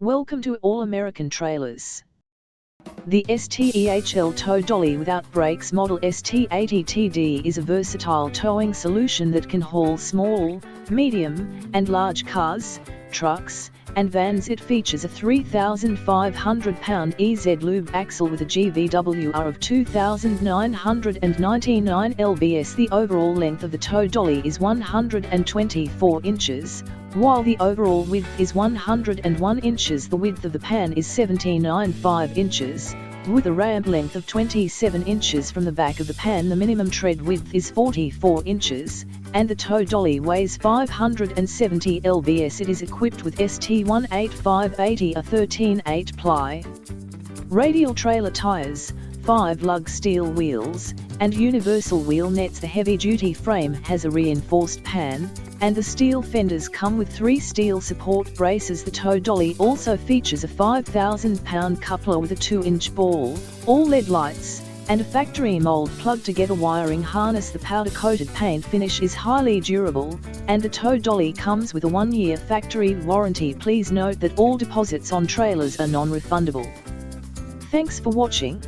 Welcome to All American Trailers. The STEHL Tow Dolly without brakes model ST80TD is a versatile towing solution that can haul small, medium, and large cars, trucks, and vans. It features a 3,500-pound EZ Lube Axle with a GVWR of 2,999 lbs. The overall length of the tow dolly is 124 inches, while the overall width is 101 inches. The width of the pan is 79.5 inches, with a ramp length of 27 inches from the back of the pan. The minimum tread width is 44 inches, and the tow dolly weighs 570 lbs. It is equipped with ST80TD, a 13/8 Ply Radial Trailer Tires, 5 Lug Steel Wheels, and universal wheel nets. The heavy-duty frame has a reinforced pan, and the steel fenders come with 3 steel support braces. The tow dolly also features a 5,000-pound coupler with a 2-inch ball, all LED lights, and a factory mold plug-together wiring harness. The powder-coated paint finish is highly durable, and the tow dolly comes with a 1-year factory warranty. Please note that all deposits on trailers are non-refundable. Thanks for watching.